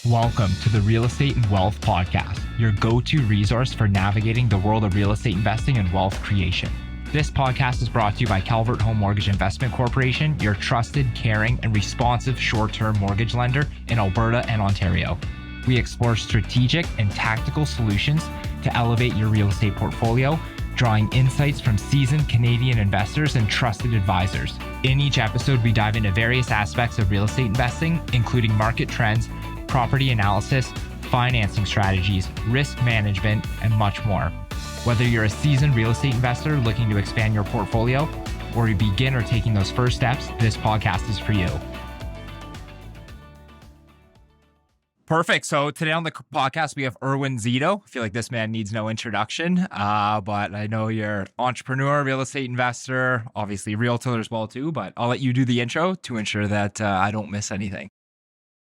Welcome to the Real Estate and Wealth Podcast, your go-to resource for navigating the world of real estate investing and wealth creation. This podcast is brought to you by Calvert Home Mortgage Investment Corporation, your trusted, caring, and responsive short-term mortgage lender in Alberta and Ontario. We explore strategic and tactical solutions to elevate your real estate portfolio, drawing insights from seasoned Canadian investors and trusted advisors. In each episode, we dive into various aspects of real estate investing, including market trends, property analysis, financing strategies, risk management, and much more. Whether you're a seasoned real estate investor looking to expand your portfolio or a beginner taking those first steps, this podcast is for you. Perfect. So today on the podcast, we have Erwin Szeto. I feel like this man needs no introduction, but I know you're an entrepreneur, real estate investor, obviously realtor as well too, but I'll let you do the intro to ensure that I don't miss anything.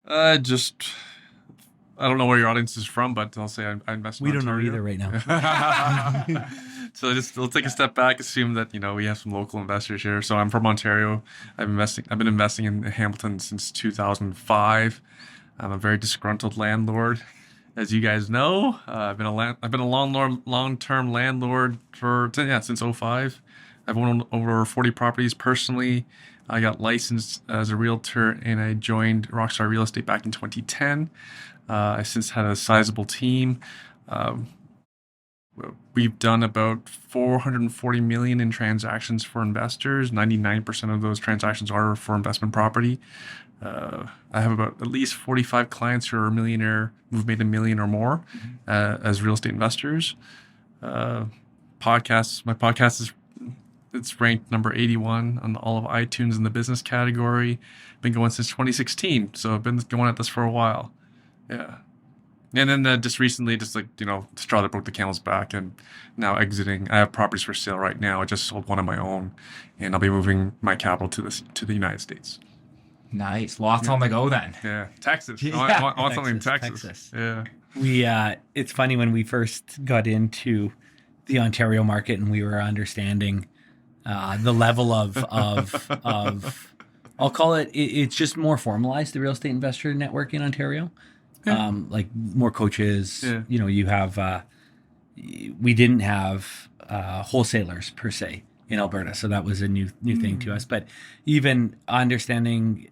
I don't know where your audience is from, but I'll say I invest in We don't Ontario. know either right now. So we'll take a step back, assume that, we have some local investors here. So I'm from Ontario. I've been investing in Hamilton since 2005. I'm a very disgruntled landlord, as you guys know. I've been a long-term landlord since 2005. I've owned over 40 properties personally. I got licensed as a realtor and I joined Rockstar Real Estate back in 2010. I since had a sizable team. We've done about 440 million in transactions for investors. 99% of those transactions are for investment property. I have about at least 45 clients who are who've made $1 million or more as real estate investors. My podcast it's ranked number 81 on all of iTunes in the business category. Been going since 2016, so I've been going at this for a while. Yeah. And then just recently, straw that broke the camel's back, and now exiting. I have properties for sale right now. I just sold one of my own, and I'll be moving my capital to the United States. Nice. Lots on the go then. Yeah. Texas. Yeah. I want something in Texas. Yeah. It's funny when we first got into the Ontario market and we were understanding the level of I'll call it's just more formalized, the real estate investor network in Ontario. Yeah. Like more coaches, yeah. You have, we didn't have wholesalers per se in Alberta. So that was a new thing to us, but even understanding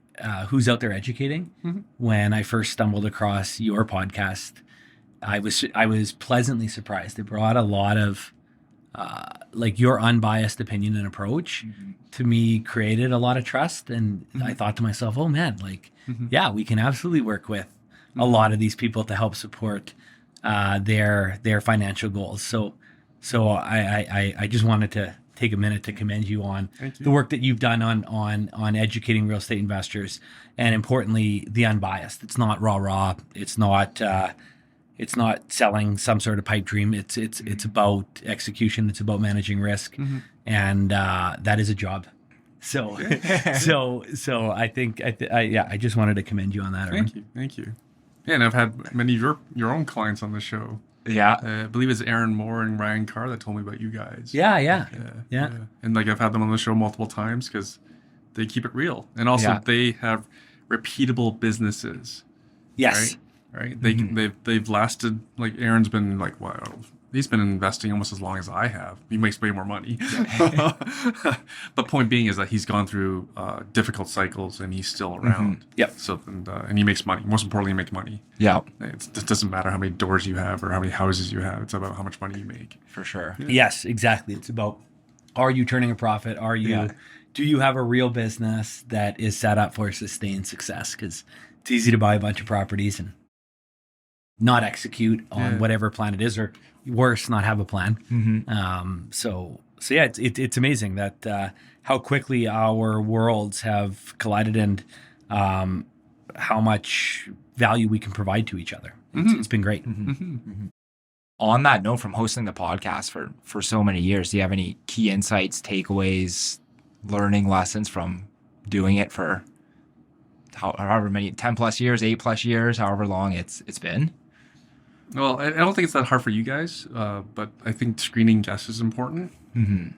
who's out there educating. Mm-hmm. When I first stumbled across your podcast, I was pleasantly surprised. It brought a lot of your unbiased opinion and approach to me, created a lot of trust. And I thought to myself, oh man, we can absolutely work with a lot of these people to help support their financial goals. So I just wanted to take a minute to commend you on the work that you've done on educating real estate investors, and importantly, the unbiased. It's not rah. It's not selling some sort of pipe dream. It's about execution. It's about managing risk, and that is a job. So I think I just wanted to commend you on that. Thank you. Yeah, and I've had many of your own clients on the show. Yeah. I believe it's Aaron Moore and Ryan Carr that told me about you guys. Yeah. And I've had them on the show multiple times because they keep it real. And also they have repeatable businesses. Yes. Right. They've lasted, like Aaron's been he's been investing almost as long as I have. He makes way more money. But point being is that he's gone through difficult cycles and he's still around. Yep. So and he makes money. Most importantly, he makes money. Yeah. It doesn't matter how many doors you have or how many houses you have. It's about how much money you make. For sure. Yeah. Yes, exactly. It's about, are you turning a profit? Do you have a real business that is set up for sustained success? Because it's easy to buy a bunch of properties and not execute on whatever plan it is, or worse, not have a plan. It's amazing that how quickly our worlds have collided and how much value we can provide to each other. It's been great. On that note, from hosting the podcast for so many years, do you have any key insights, takeaways, learning lessons from doing it for however many, 10 plus years, 8 plus years, however long it's been? Well, I don't think it's that hard for you guys, but I think screening guests is important.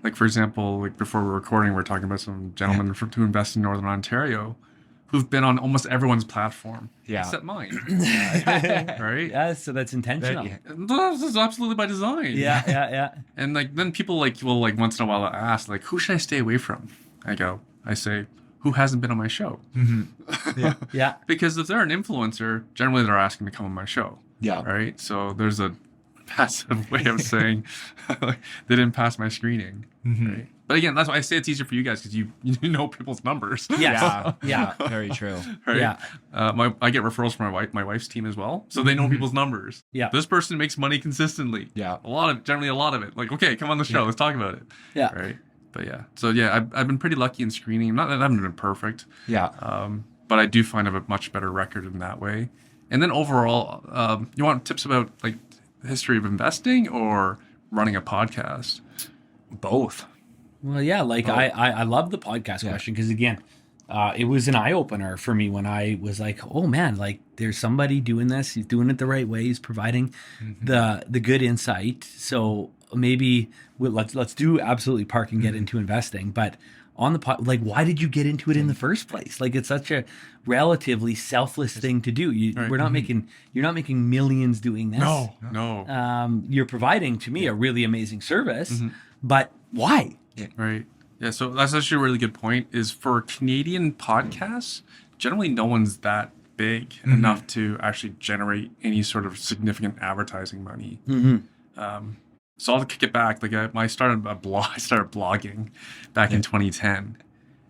Like, for example, before we're recording, we're talking about some gentlemen who invest in Northern Ontario who've been on almost everyone's platform, Yeah. except mine. Right? Yeah, so that's intentional. This is absolutely by design. Yeah. And like then people will like once in a while ask like, who should I stay away from? I say, who hasn't been on my show? Yeah. Because if they're an influencer, generally they're asking to come on my show. Yeah. Right. So there's a passive way of saying they didn't pass my screening. Right? But again, that's why I say it's easier for you guys because you know people's numbers. Yes. Yeah. Very true. Right? Yeah. I get referrals from my wife's team as well, so they know people's numbers. Yeah. This person makes money consistently. Yeah. Generally a lot of it. Like, okay, come on the show, let's talk about it. Yeah. Right. But yeah, so yeah, I've been pretty lucky in screening. Not that I haven't been perfect. Yeah. But I do find I have a much better record in that way. And then overall, you want tips about like the history of investing or running a podcast? Both. Well, yeah, like I love the podcast question because again, it was an eye opener for me when I was like, oh man, like there's somebody doing this. He's doing it the right way. He's providing the good insight. So maybe let's do absolutely park and get into investing. But on the like, why did you get into it in the first place? Like it's such a relatively selfless thing to do. You're not making millions doing this. No. You're providing to me a really amazing service, but why? Yeah. Right. Yeah. So that's actually a really good point. Is for Canadian podcasts, generally no one's that big enough to actually generate any sort of significant advertising money. So I'll kick it back. Like I started a blog. I started blogging back in 2010,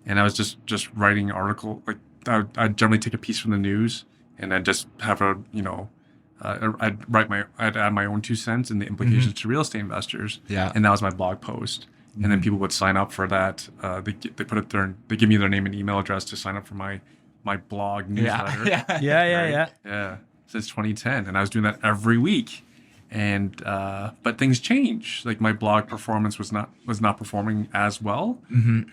and I was just writing article. Like I'd generally take a piece from the news, and I'd just have I'd add my own 2 cents and the implications to real estate investors. Yeah. And that was my blog post. And then people would sign up for that. They put it there. They give me their name and email address to sign up for my blog newsletter. Yeah. Since 2010, and I was doing that every week. And but things changed. Like my blog performance was not performing as well.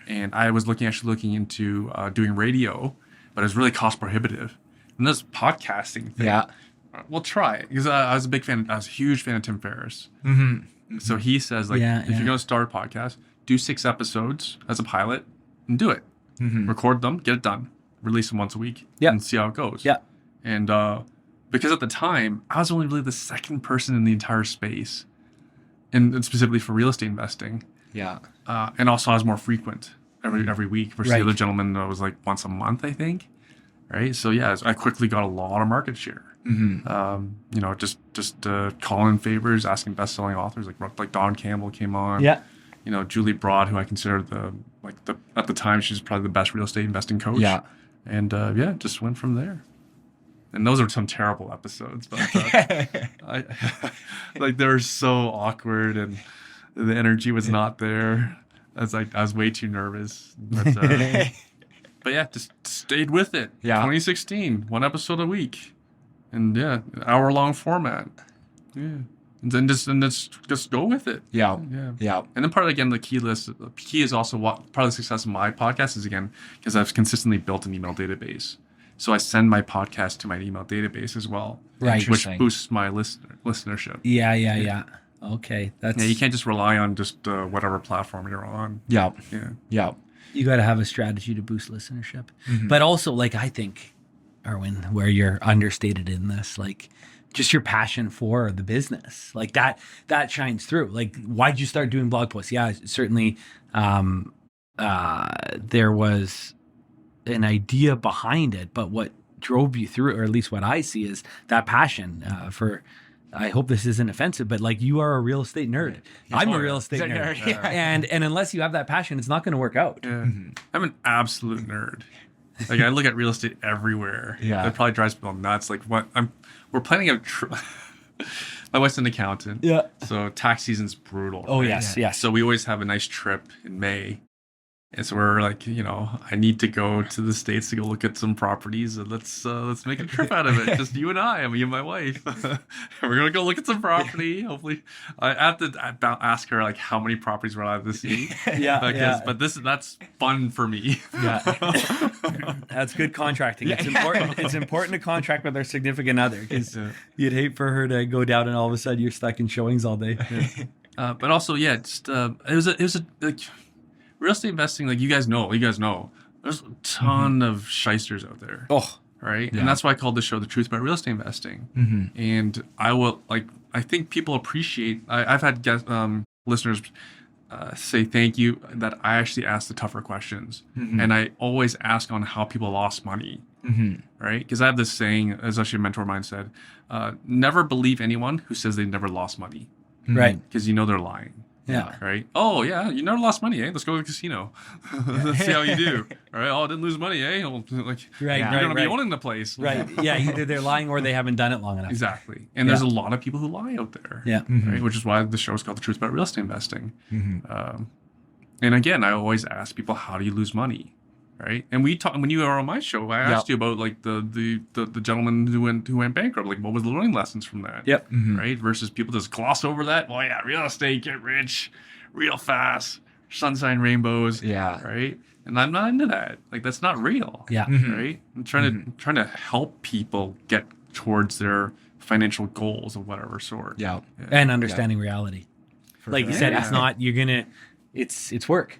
And I was looking into doing radio, but it was really cost prohibitive. And this podcasting thing. Yeah. We'll try it because I was a huge fan of Tim Ferriss. So he says, like, if you're going to start a podcast, do 6 episodes as a pilot and do it. Record them, get it done, release them once a week, and see how it goes. Yeah. And because at the time, I was only really the second person in the entire space, and specifically for real estate investing. Yeah. And also I was more frequent every week versus the other gentleman that was like once a month, I think. Right. So yeah, I quickly got a lot of market share. Just calling favors, asking best-selling authors like Don Campbell came on. Yeah. Julie Broad, who I consider at the time she was probably the best real estate investing coach. Yeah. And just went from there. And those are some terrible episodes, but they were so awkward and the energy was not there. I was way too nervous. But yeah, just stayed with it. Yeah. 2016, 1 episode a week. And hour-long format. Yeah. And then just go with it. Yeah. And then the key is also part of the success of my podcast is again, because I've consistently built an email database. So I send my podcast to my email database as well. Right. Which boosts my listenership. Yeah. Okay. You can't just rely on just whatever platform you're on. Yeah. You got to have a strategy to boost listenership. But also, like, I think, Erwin, where you're understated in this, like, just your passion for the business, like that shines through. Like, why'd you start doing blog posts? Yeah, certainly there was an idea behind it, but what drove you through it, or at least what I see, is that passion for, I hope this isn't offensive, but like, you are a real estate nerd. I'm a real estate nerd. And unless you have that passion, it's not going to work out. I'm an absolute nerd. Like I look at real estate everywhere. Yeah. It probably drives people nuts. Like we're planning a my wife's an accountant. Yeah. So tax season's brutal. Oh, right? yes. So we always have a nice trip in May. And so we're like, I need to go to the States to go look at some properties. And let's make a trip out of it. Just you and I, me and my wife. We're going to go look at some property. Hopefully, I have to ask her like how many properties we're allowed to see. But that's fun for me. That's good contracting. It's important. It's important to contract with our significant other because you'd hate for her to go down and all of a sudden you're stuck in showings all day. But also, it was a real estate investing, like you guys know, There's a ton of shysters out there. Oh, Right. Yeah. And that's why I called the show The Truth About Real Estate Investing. And I think people appreciate, I've had listeners say thank you that I actually ask the tougher questions. And I always ask on how people lost money. Right. Because I have this saying, as actually a mentor of mine said, never believe anyone who says they never lost money. right. Because you know they're lying. Yeah. Right. Oh yeah, you never lost money, eh? Let's go to the casino. Let's see how you do. All right. Oh, I didn't lose money, eh? Well, like, Right, you're right, gonna be right. owning the place. Right. Yeah. Either they're lying or they haven't done it long enough. Exactly. And there's a lot of people who lie out there. Yeah. Right. Which is why the show is called The Truth About Real Estate Investing. And again, I always ask people, how do you lose money? Right. And we talked when you were on my show, I asked you about like the gentleman who went bankrupt. Like, what was the learning lessons from that? Yep. Right. Versus people just gloss over that. Well, yeah, real estate, get rich real fast, sunshine rainbows. Yeah. Right. And I'm not into that. Like, that's not real. Yeah. Right. I'm trying to help people get towards their financial goals of whatever sort. Yeah. And understanding reality. Like you said, Yeah. it's not, it's work.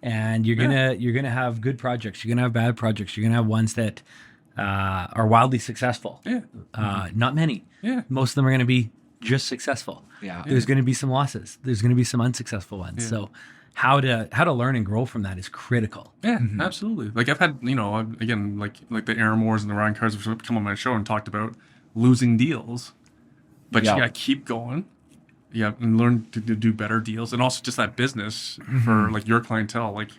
And you're gonna have good projects. You're gonna have bad projects. You're gonna have ones that are wildly successful. Yeah. Not many. Yeah. Most of them are gonna be just successful. Yeah. There's gonna be some losses. There's gonna be some unsuccessful ones. Yeah. So how to learn and grow from that is critical. Yeah, absolutely. Like, I've had, again, like the Aaron Moores and the Ryan Carrs have come on my show and talked about losing deals, but you gotta keep going. Yeah, and learn to do better deals, and also just that business for like your clientele. Like,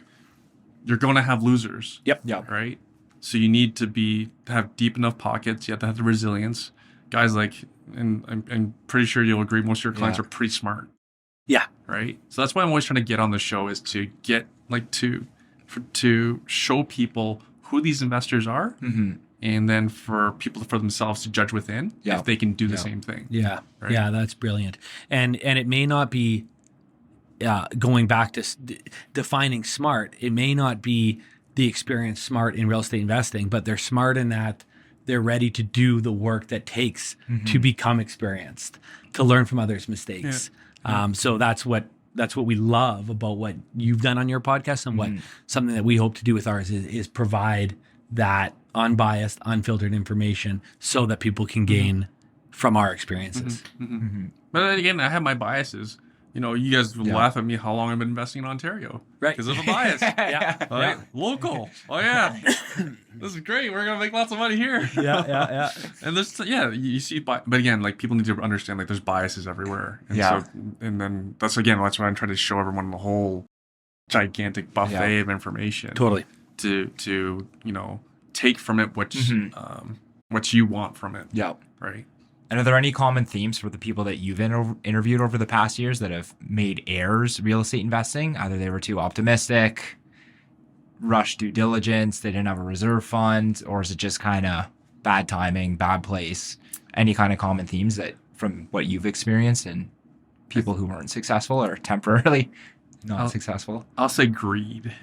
you're going to have losers. Yep. Right. So you need to have deep enough pockets. You have to have the resilience. Guys, like, and I'm pretty sure you'll agree, most of your clients are pretty smart. Yeah. Right. So that's why I'm always trying to get on the show, is to get like to show people who these investors are, and then for people for themselves to judge within if they can do the same thing. Yeah. Right? Yeah, that's brilliant. And it may not be going back to defining smart. It may not be the experience smart in real estate investing, but they're smart in that they're ready to do the work that takes to become experienced, to learn from others' mistakes. So that's what we love about what you've done on your podcast, and what something that we hope to do with ours is provide that unbiased, unfiltered information so that people can gain from our experiences. But then again, I have my biases. You guys laugh at me how long I've been investing in Ontario. Right. Because of a bias. Yeah. Right? Local. Oh, yeah. This is great. We're going to make lots of money here. Yeah. And there's, you see, but again, like, people need to understand, like, there's biases everywhere. And so, and then that's why I'm trying to show everyone the whole gigantic buffet of information. Totally. To take from it what you want from it. Yeah. Right. And are there any common themes for the people that you've interviewed over the past years that have made errors real estate investing? Either they were too optimistic, rushed due diligence, they didn't have a reserve fund, or is it just kind of bad timing, bad place? Any kind of common themes that from what you've experienced and people who weren't successful or temporarily not successful? I'll say greed.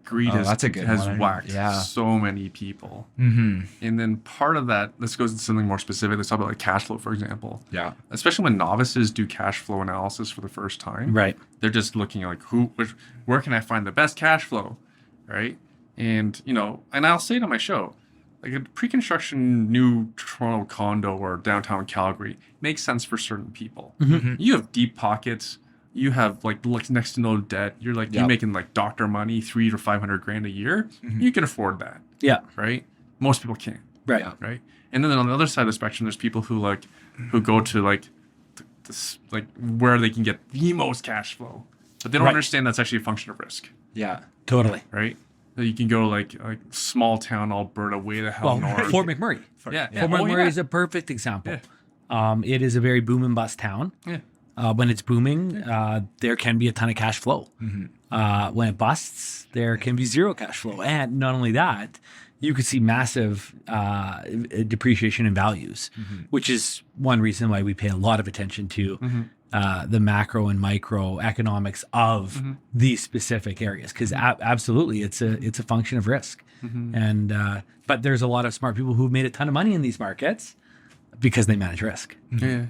Greed that's a good has one. whacked so many people. And then part of that, let's go into something more specific. Let's talk about like cash flow, for example. Yeah. Especially when novices do cash flow analysis for the first time. Right. They're just looking at like, where can I find the best cash flow? Right. And, and I'll say it on my show, like a pre-construction new Toronto condo or downtown Calgary makes sense for certain people. You have deep pockets. You have like next to no debt. You're like you're making like doctor money, $300 to $500 a year. You can afford that. Yeah. Right. Most people can't. Right. Right. And then on the other side of the spectrum, there's people who go to like this, like where they can get the most cash flow, but they don't understand that's actually a function of risk. Yeah. Totally. Right. So you can go like small town Alberta, way the hell north. Fort McMurray. Fort McMurray is a perfect example. It is a very boom and bust town. Yeah. When it's booming, there can be a ton of cash flow. When it busts, there can be zero cash flow. And not only that, you could see massive depreciation in values, which is one reason why we pay a lot of attention to the macro and micro economics of these specific areas. Because absolutely, it's a function of risk. And but there's a lot of smart people who've made a ton of money in these markets because they manage risk. Yeah.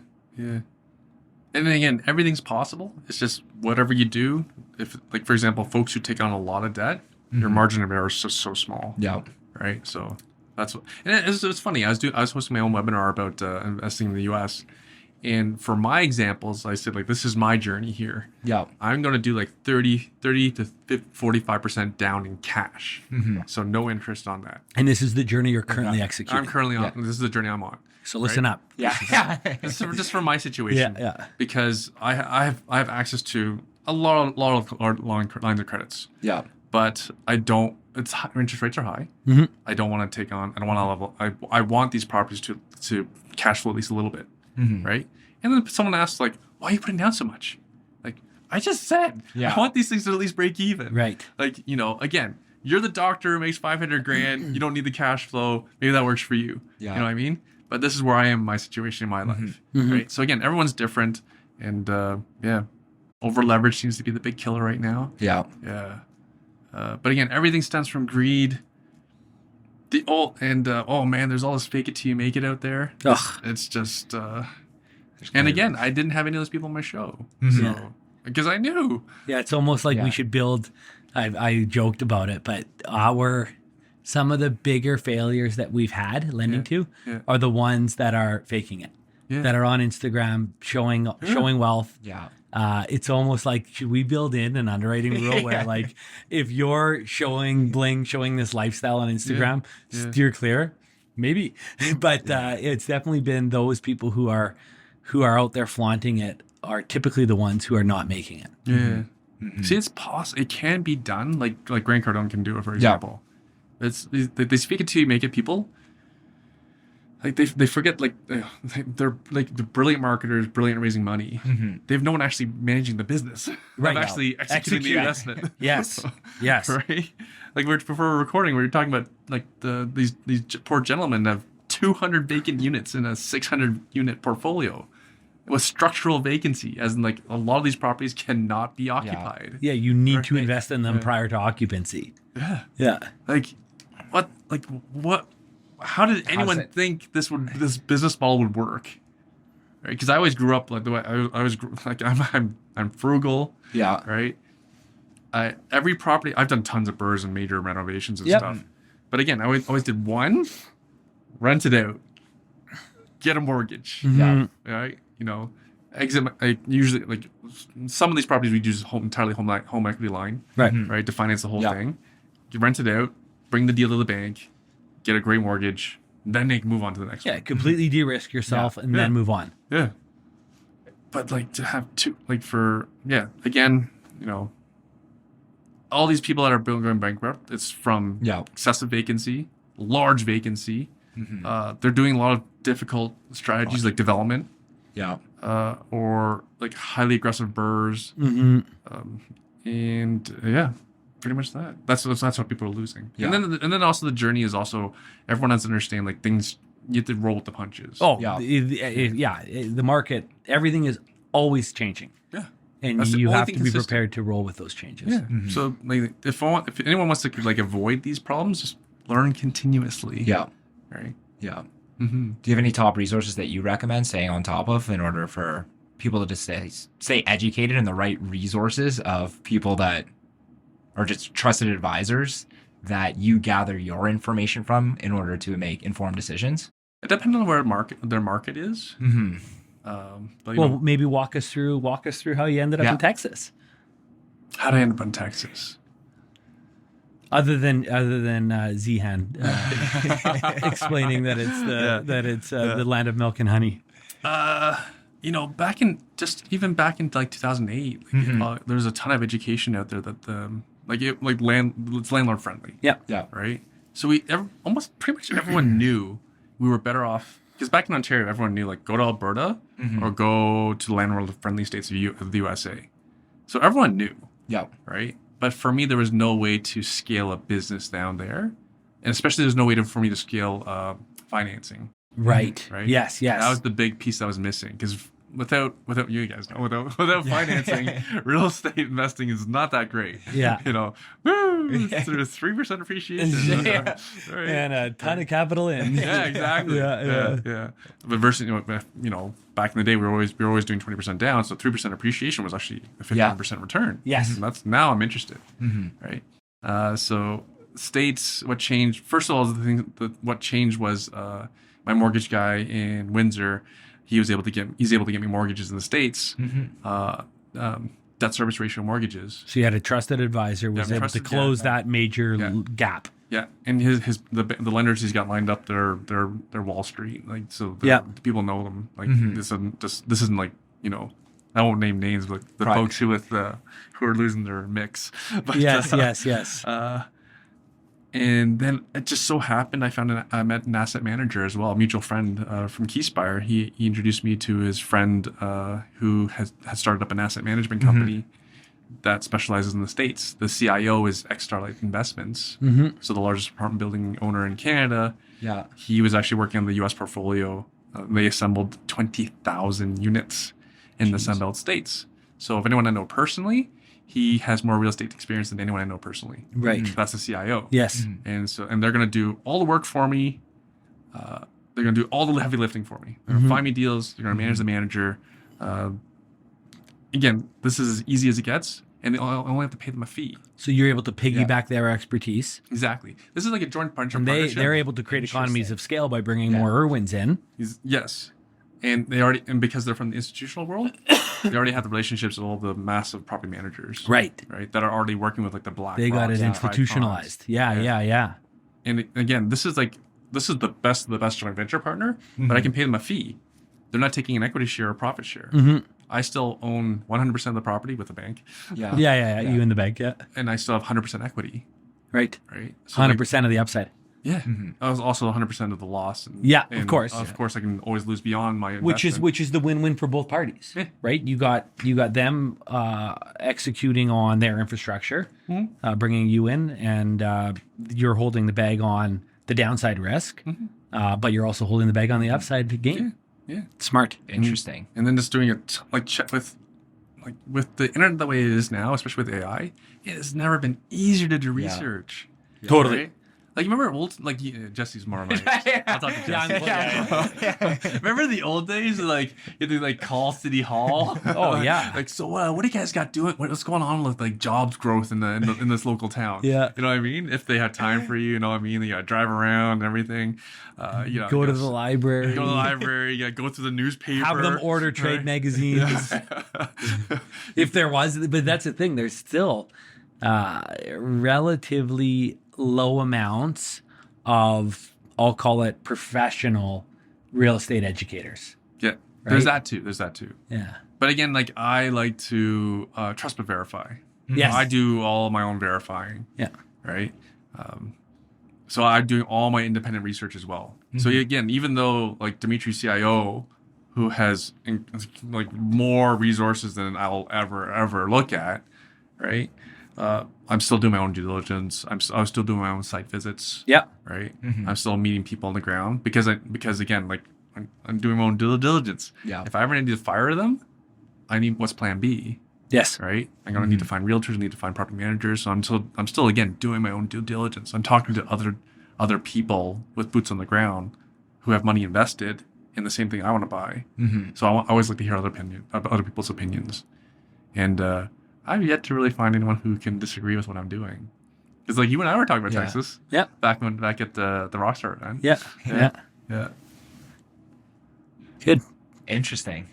And then again, everything's possible. It's just whatever you do. If, like, for example, folks who take on a lot of debt, your margin of error is so small. Yeah. Right. So that's what, and it's funny. I was hosting my own webinar about investing in the U.S. And for my examples, I said, like, this is my journey here. Yeah. I'm going to do like 30 to 45% down in cash. So no interest on that. And this is the journey you're currently executing. I'm currently on. This is the journey I'm on. So listen up. Yeah. This is just for my situation. Yeah. Because I have access to a lot of lines of credits. Yeah. But I don't. Interest rates are high. I don't want to take on. I don't want to level. I want these properties to cash flow at least a little bit. Right. And then someone asks, like, why are you putting down so much? Like, I just said, I want these things to at least break even. Right. Like, again, you're the doctor who makes $500,000. You don't need the cash flow. Maybe that works for you. Yeah. You know what I mean? But this is where I am in my situation in my life. Right. So again, everyone's different. And over leverage seems to be the big killer right now. Yeah. Yeah. But again, everything stems from greed. Oh man, there's all this fake it till you make it out there. Ugh. It's just, and again, I didn't have any of those people on my show, so because I knew. Yeah, it's almost like we should build. I joked about it, but some of the bigger failures that we've had lending to are the ones that are faking it, that are on Instagram showing wealth. Yeah. It's almost like, should we build in an underwriting rule where, like, if you're showing this lifestyle on Instagram, steer clear? Maybe, but it's definitely been those people who are out there flaunting it are typically the ones who are not making it. Yeah. See, it's possible. It can be done. Like Grant Cardone can do it, for example. It's they speak it to you, make it people. Like they forget, like they're like the brilliant marketers, brilliant at raising money. They have no one actually managing the business. Right. Actually executing the investment. Yes. Right. Like before we're recording, we were talking about like these poor gentlemen have 200 vacant units in a 600 unit portfolio with structural vacancy, as in, like, a lot of these properties cannot be occupied. Yeah, you need to invest in them prior to occupancy. Yeah. Like what? How did anyone think this business model would work? Right? Because I always grew up like the way I was like I'm frugal. Yeah. Right. Every property I've done tons of burrs and major renovations and stuff, but again, I always did one, rent it out, get a mortgage. Yeah. Right. Exit. Usually, like, some of these properties we use entirely home equity line. Right. Right. To finance the whole thing. You rent it out, bring the deal to the bank, get a great mortgage, then they can move on to the next one. Yeah, completely de-risk yourself and then move on. Yeah. But, like, to have two, like, again, all these people that are going bankrupt, it's from excessive vacancy, large vacancy. They're doing a lot of difficult strategies like development. Yeah. Or like highly aggressive burrs. And pretty much that. That's what people are losing. Yeah. And then also the journey is also, everyone has to understand, like, things, you have to roll with the punches. Oh, the market, everything is always changing. Yeah. And you have to be prepared to roll with those changes. Yeah. So, like, if anyone wants to, like, avoid these problems, just learn continuously. Yeah. Right. Yeah. Do you have any top resources that you recommend staying on top of in order for people to just stay educated in the right resources of people that are just trusted advisors that you gather your information from in order to make informed decisions? It depends on where their market is. But maybe walk us through how you ended up in Texas. How did I end up in Texas? Other than Zihan explaining that it's the land of milk and honey. Back in like 2008, there was a ton of education out there that it's landlord friendly. Yeah. Right. So almost pretty much everyone knew we were better off, because back in Ontario, everyone knew, like, go to Alberta or go to the landlord friendly states of the USA. So everyone knew. Yeah. Right. But for me, there was no way to scale a business down there, and especially there's no way for me to scale financing. Right. Right. Yes. That was the big piece that was missing, because without you guys know, without financing, real estate investing is not that great. Yeah. There's 3% appreciation. Right. And a ton of capital in. Yeah, exactly. Yeah. But versus, back in the day, we were always doing 20% down, so 3% appreciation was actually a 15% return. Yes. And now I'm interested. Right. So states, what changed? First of all, what changed was my mortgage guy in Windsor. He's able to get me mortgages in the states. Debt service ratio mortgages. So you had a trusted advisor was able to close that major gap. Yeah, and the lenders he's got lined up, they're Wall Street, like, so the people know them. Like this isn't like, you know, I won't name names, but the folks who are losing their mix. But, yes. And then it just so happened I met an asset manager as well, a mutual friend from Keyspire. He introduced me to his friend who has started up an asset management company that specializes in the States. The CIO is Starlight Investments, so the largest apartment building owner in Canada. Yeah, he was actually working on the U.S. portfolio. They assembled 20,000 units in the Sunbelt states. So if anyone I know personally, he has more real estate experience than anyone I know personally. Right. That's the CIO. Yes. And they're going to do all the work for me. They're going to do all the heavy lifting for me. They're going to find me deals. They're going to manage the manager. Again, this is as easy as it gets, and I only have to pay them a fee. So you're able to piggyback their expertise. Exactly. This is like a joint partnership. They're able to create economies of scale by bringing more Erwins in. Yes. And because they're from the institutional world, they already have the relationships with all the massive property managers. Right. That are already working with like the Black. They got it institutionalized. Yeah. And again, this is the best of the best joint venture partner, but I can pay them a fee. They're not taking an equity share or profit share. I still own 100% of the property with the bank. Yeah. You in the bank, And I still have 100% equity. Right. So 100% of the upside. Yeah. I was also 100% of the loss. And, of course. Of course, I can always lose beyond my investment. Which is the win-win for both parties, right? You got them executing on their infrastructure, bringing you in, and you're holding the bag on the downside risk, but you're also holding the bag on the upside gain. Yeah. Smart. Interesting. And then just doing it with the internet the way it is now, especially with AI, it has never been easier to do research. Totally. Right? Like, you remember Jesse's more of my I'll talk to Jesse. Remember the old days, like, you had to like call City Hall? Oh yeah. Like, so what do you guys got doing? What's going on with like jobs growth in this local town? Yeah. You know what I mean? If they had time for you know what I mean? You gotta drive around and everything. Go to the library. Go to the library. You gotta go through the newspaper. Have them order trade magazines. If there was, but that's the thing. There's still relatively low amounts of, I'll call it, professional real estate educators. Yeah, right? There's that too. Yeah. But again, like, I like to trust but verify. Yes. I do all my own verifying. Yeah. Right. So I'm doing all my independent research as well. So again, even though like Dimitri CIO, who has like more resources than I'll ever look at, right? I'm still doing my own due diligence. I was still doing my own site visits. Yeah. Right. I'm still meeting people on the ground because again, like, I'm doing my own due diligence. Yeah. If I ever need to fire them, I need what's plan B. Yes. Right. I'm gonna need to find realtors. Need to find property managers. So I'm still again doing my own due diligence. I'm talking to other people with boots on the ground who have money invested in the same thing I want to buy. So I always like to hear other people's opinions, and I've yet to really find anyone who can disagree with what I'm doing. Because like you and I were talking about Texas. Yeah. Back at the Rockstar event. Yeah. Good. Interesting.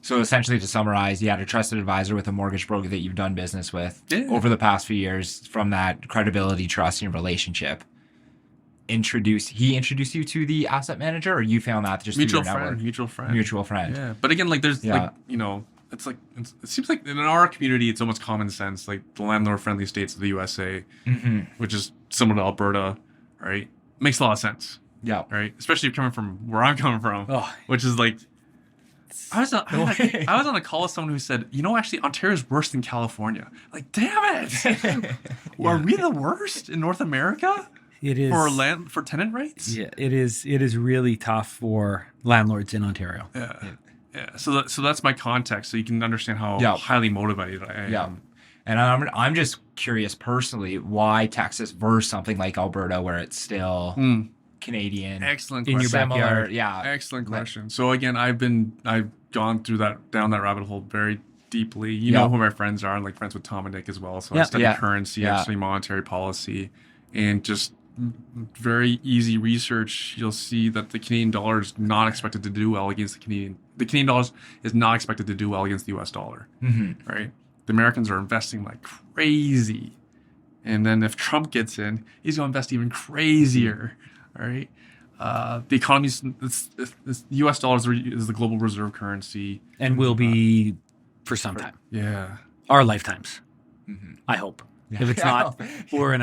So essentially, to summarize, you had a trusted advisor with a mortgage broker that you've done business with over the past few years. From that credibility, trust, and relationship, he introduced you to the asset manager, or you found that just through your network? Mutual friend. Yeah, but again, like, there's like, you know, it's like it seems like in our community, it's almost common sense. Like, the landlord-friendly states of the USA, which is similar to Alberta, right? Makes a lot of sense. Yeah. Right. Especially coming from where I'm coming from, which is like. I was on a call with someone who said, you know, actually, Ontario is worse than California. Like, damn it! Are we the worst in North America? It is for tenant rates. Yeah, it is. It is really tough for landlords in Ontario. Yeah. So that's my context, so you can understand how highly motivated I am. Yeah. And I'm just curious personally why Texas versus something like Alberta, where it's still Canadian. Excellent in question. your backyard. Yeah. Excellent question. So again, I've gone down that rabbit hole very deeply. You know who my friends are. I'm like friends with Tom and Nick as well. So I study currency, I study monetary policy, and just very easy research. You'll see that the Canadian dollar is not expected to do well against the Canadian dollar is not expected to do well against the US dollar. Right? The Americans are investing like crazy. And then if Trump gets in, he's going to invest even crazier. All right. The economy's the U.S. dollar is the global reserve currency, and will be for some time. Yeah, our lifetimes. I hope. Yeah. If it's not, we're in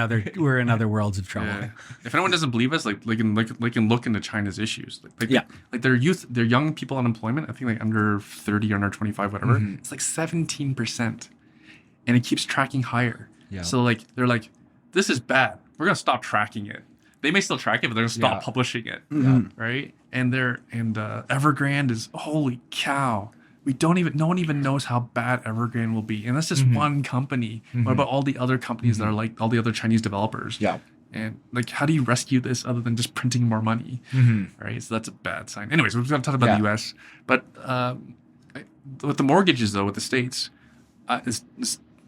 other worlds of trouble. Yeah. If anyone doesn't believe us, they can look into China's issues. Like their young people unemployment. I think like under 30 or under 25, whatever. It's like 17%, and it keeps tracking higher. Yeah. So like they're like, this is bad. We're gonna stop tracking it. They may still track it, but they're gonna stop publishing it, right? And Evergrande is, holy cow. No one even knows how bad Evergrande will be, and that's just one company. What about all the other companies that are like all the other Chinese developers? Yeah. And like, how do you rescue this other than just printing more money, right? So that's a bad sign. Anyways, we've got to talk about the U.S. But with the mortgages though, with the states, is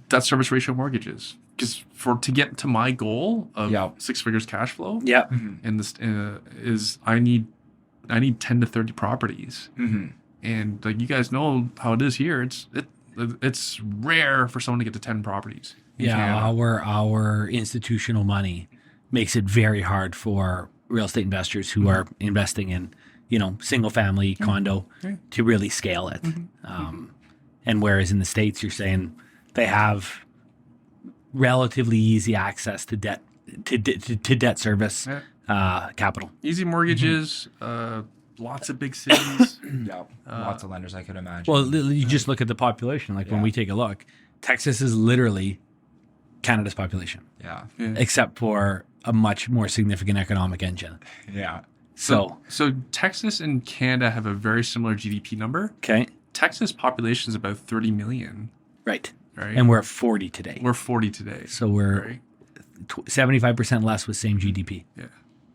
debt service ratio mortgages. Because to get to my goal of 6 figures cash flow, and this is I need 10 to 30 properties, and like you guys know how it is here. It's rare for someone to get to 10 properties. Our institutional money makes it very hard for real estate investors who are investing in single family condo to really scale it. And whereas in the States, you're saying they have relatively easy access to debt service capital. Easy mortgages, lots of big cities. Lots of lenders I could imagine. Well, you just look at the population. Like when we take a look, Texas is literally Canada's population. Except for a much more significant economic engine. So Texas and Canada have a very similar GDP number. Okay. Texas population is about 30 million. Right. And we're at 40 today. So we're 75% less with same GDP. Yeah.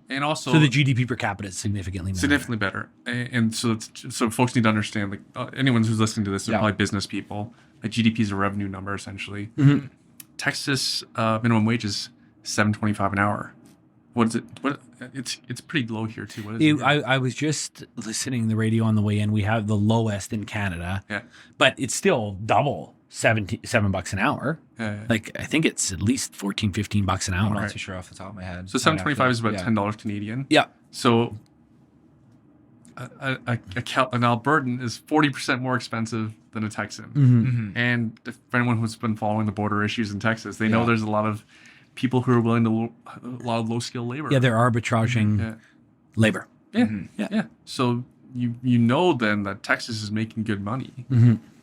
And also, so the GDP per capita is significantly better. And so folks need to understand, like anyone who's listening to this are probably business people. Like GDP is a revenue number essentially. Texas minimum wage is $7.25 an hour. What is it? It's pretty low here too. What is it? I was just listening to the radio on the way in. We have the lowest in Canada. But it's still double $7 an hour. Like I think it's at least $14-15 an hour. I'm not too sure off the top of my head. So $7.25 is about $10 Canadian. So an Albertan is 40% more expensive than a Texan. And if anyone who's been following the border issues in Texas, they know there's a lot of people who are willing to a lot of low skill labor. They're arbitraging labor. So you know then that Texas is making good money.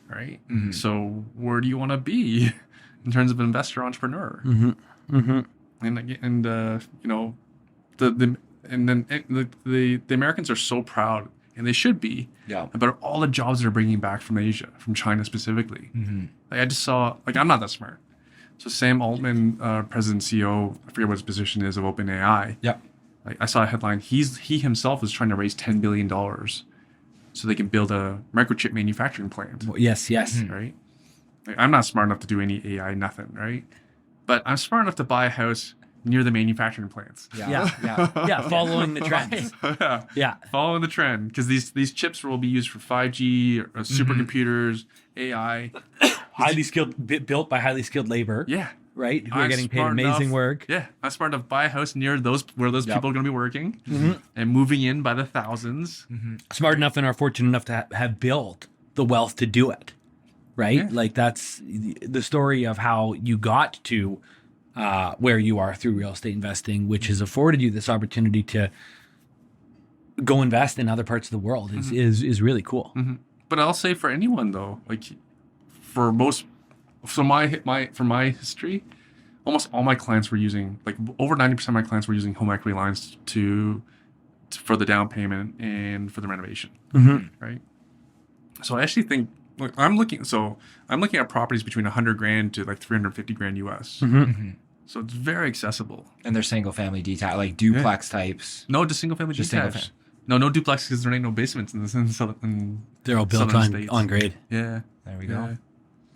Right? So where do you want to be in terms of investor entrepreneur? And the Americans are so proud, and they should be, about all the jobs they're bringing back from Asia, from China specifically. Like I just saw, like I'm not that smart. So Sam Altman, president and CEO, I forget what his position is of OpenAI. Like I saw a headline. He himself is trying to raise $10 billion. So they can build a microchip manufacturing plant. Yes. Right? Like, I'm not smart enough to do any AI, nothing, right? But I'm smart enough to buy a house near the manufacturing plants. Following the trends. Following the trend. Because these chips will be used for 5G, or supercomputers, AI. Built by highly skilled labor. Right? Who are getting paid amazing work. I'm smart enough to buy a house near where those people are going to be working and moving in by the thousands. Smart enough and are fortunate enough to have built the wealth to do it. Right? Like that's the story of how you got to where you are through real estate investing, which has afforded you this opportunity to go invest in other parts of the world is really cool. But I'll say for anyone though, like for most. So for my history, almost all my clients were using, like over 90% of my clients were using home equity lines for the down payment and for the renovation, right? So I actually think, like, I'm looking at properties between $100,000 to like $350,000 US. So it's very accessible. And they're single family detached, like duplex types. No, just single family detached. No duplex because there ain't no basements in they're all built on grade. Yeah, there we go.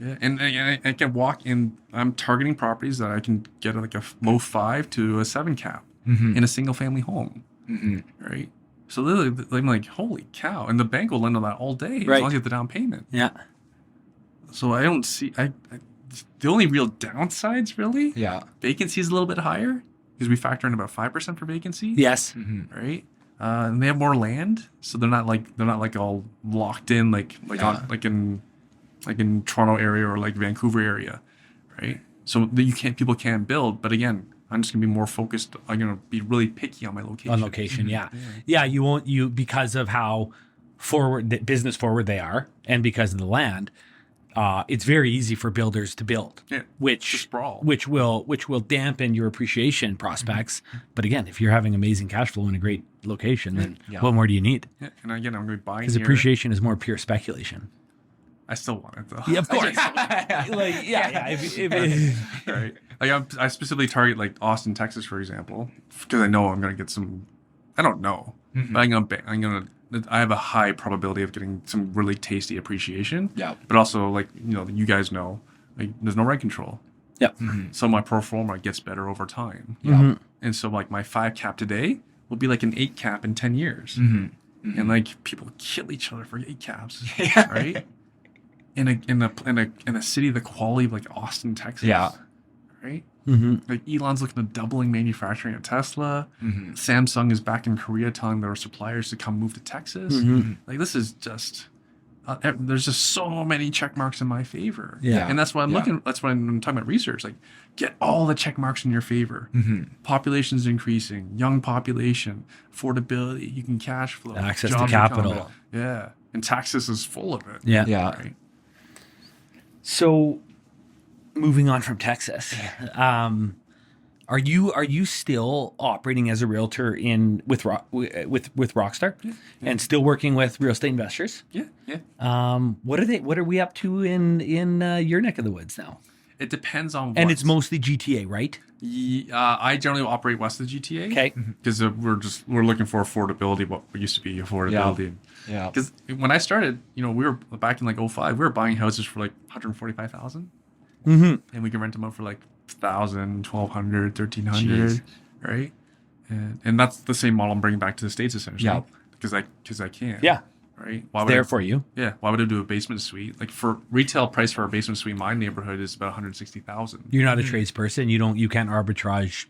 Yeah, and I can walk in. I'm targeting properties that I can get like a low 5 to a 7 cap in a single family home, right? So literally, I'm like, holy cow! And the bank will lend on that all day as long as you have the down payment. Yeah. So I don't see. The only real downsides really. Yeah. Vacancy is a little bit higher because we factor in about 5% for vacancy. Yes. Right. And they have more land, so they're not like all locked in like in Toronto area or like Vancouver area, right? So people can't build. But again, I'm just gonna be more focused. I'm gonna be really picky on my location. On location, yeah. You because of how business forward they are, and because of the land. It's very easy for builders to build, which will dampen your appreciation prospects. But again, if you're having amazing cash flow in a great location, then what more do you need? Yeah. And again, I'm going to be buying because appreciation is more pure speculation. I still want it though. Yeah, of course. Right. Like I specifically target like Austin, Texas, for example, because I know I'm going to get some. I don't know, but I have a high probability of getting some really tasty appreciation. Yeah. But also, like, you guys know, like, there's no rent control. Yep. So my pro forma gets better over time. Yeah. And so like my 5 cap today will be like an 8 cap in 10 years. And like people kill each other for 8 caps. Right. In a city the quality of like Austin, Texas. Yeah. Right. Like Elon's looking at doubling manufacturing at Tesla. Samsung is back in Korea telling their suppliers to come move to Texas. Like this is just there's just so many check marks in my favor. Yeah. And that's why I'm looking. That's why I'm talking about research. Like get all the check marks in your favor. Population's increasing, young population, affordability, you can cash flow, access to capital. Yeah. And Texas is full of it. Yeah. Right? So, moving on from Texas, are you still operating as a realtor with Rockstar, and still working with real estate investors? Yeah. What are we up to in your neck of the woods now? It depends on. And it's mostly GTA, right? I generally operate west of the GTA. Okay. Because we're looking for affordability. What used to be affordability. Yeah. Because when I started, we were back in like 2005, we were buying houses for like $145,000. And we can rent them out for like $1,000, $1,200, $1,300, right? And that's the same model I'm bringing back to the States essentially. Yeah. Because I can. Yeah. Right. For you. Yeah. Why would I do a basement suite? Like for retail price for a basement suite in my neighborhood is about $160,000. You're not a tradesperson. You can't arbitrage,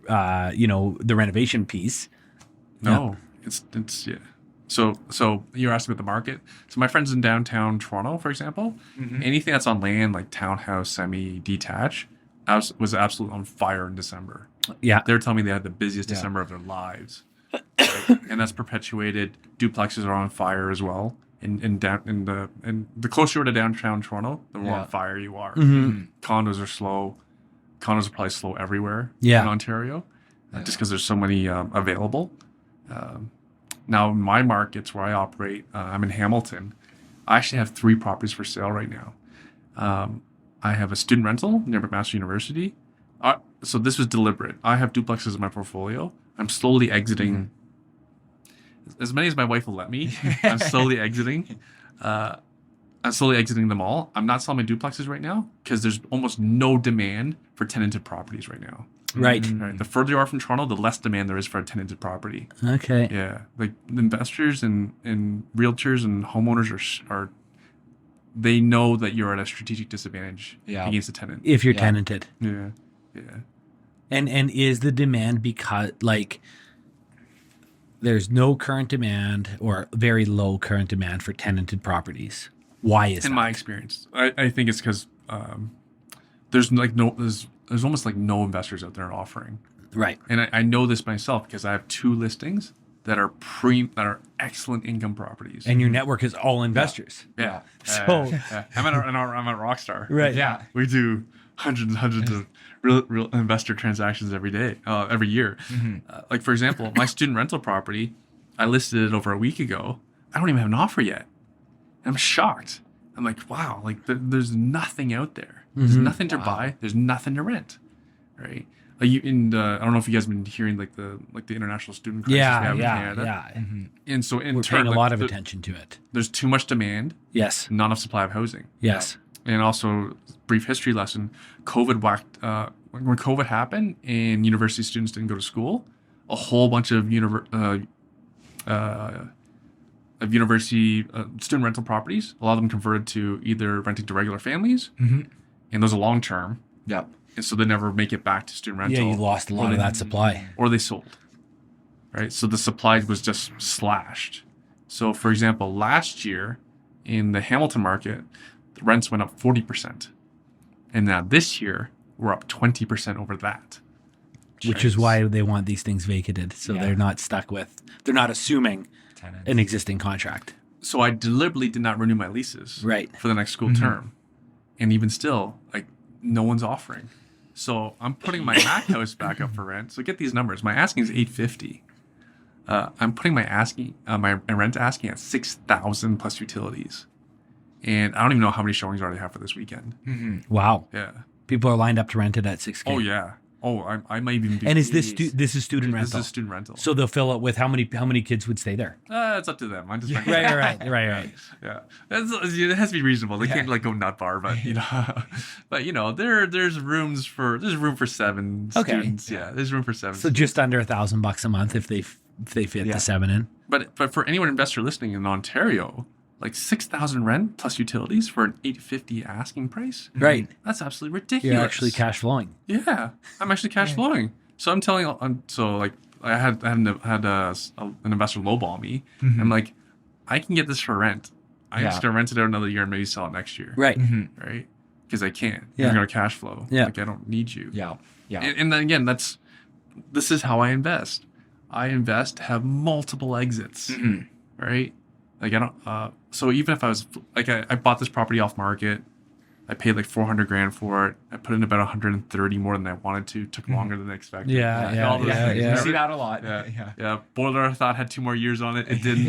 the renovation piece. No, it's yeah. So you're asking about the market. So my friends in downtown Toronto, for example, anything that's on land like townhouse, semi-detached, was absolutely on fire in December. Yeah, they're telling me they had the busiest December of their lives, right? And that's perpetuated. Duplexes are on fire as well. And the closer you are to downtown Toronto, the more on fire you are. Condos are slow. Condos are probably slow everywhere in Ontario, just because there's so many available. Now, in my markets where I operate, I'm in Hamilton. I actually have 3 properties for sale right now. I have a student rental near McMaster University. So this was deliberate. I have duplexes in my portfolio. I'm slowly exiting as many as my wife will let me. I'm slowly exiting. I'm slowly exiting them all. I'm not selling my duplexes right now because there's almost no demand for tenanted properties right now. Right. The further you are from Toronto, the less demand there is for a tenanted property. Okay. Yeah. Like investors and realtors and homeowners are they know that you're at a strategic disadvantage against a tenant. If you're tenanted. Yeah. Yeah. And is the demand because like there's no current demand or very low current demand for tenanted properties? Why is that? In my experience, I think it's because there's almost like no investors out there offering. Right. And I know this myself because I have 2 listings that are excellent income properties. And your network is all investors. Yeah. So I'm at Rockstar. Right. Yeah. We do hundreds and hundreds of real investor transactions every year. Like for example, my student rental property, I listed it over a week ago. I don't even have an offer yet. I'm shocked. I'm like, wow, like there's nothing out there. There's nothing to buy. There's nothing to rent, right? Like I don't know if you guys have been hearing like the international student crisis we have in Canada. And so we're paying a lot of attention to it. There's too much demand. Yes. Not enough supply of housing. Yes. And also, brief history lesson: COVID when COVID happened and university students didn't go to school, a whole bunch of university student rental properties, a lot of them converted to either renting to regular families, and those are long term. Yep. And so they never make it back to student rental. Yeah, you lost a lot of that supply. Or they sold, right? So the supply was just slashed. So, for example, last year in the Hamilton market, the rents went up 40%. And now this year, we're up 20% over that. Which is why they want these things vacated. So they're not stuck with, they're not assuming Tenants. an existing contract. So I deliberately did not renew my leases Right. for the next school term. And even still, like, no one's offering. So I'm putting my Mac house back up for rent. So get these numbers. My asking is $850. I'm putting my rent asking at $6,000 plus utilities, and I don't even know how many showings I already have for this weekend. Wow. Yeah. People are lined up to rent it at $6,000. Oh yeah. Oh, I might even be. And is this this is student rental? This is student rental. So they'll fill it with how many kids would stay there? It's up to them. I'm just Right. Yeah, it has to be reasonable. They can't like go nut bar, but there's room for 7 students. Yeah, there's room for 7. So just under $1,000 a month if they fit the 7 in. But for anyone investor listening in Ontario, like $6,000 rent plus utilities for an $850 asking price, Right. That's absolutely ridiculous. You're actually cash flowing. Yeah, I'm actually cash flowing. So I'm telling, I had an investor lowball me. I'm like, I can get this for rent. I'm just gonna rent it out another year and maybe sell it next year. Right. Right. Because I can't. Yeah. I'm gonna cash flow. Yeah. Like I don't need you. Yeah. Yeah. And then again, this is how I invest. I invest to have multiple exits. Right. Like I don't. So even if I was like I bought this property off market, I paid like $400,000 for it. I put in about 130 more than I wanted to. Took longer than I expected. Yeah. All those things. You see that a lot. Yeah. Boiler I thought had 2 more years on it. It didn't.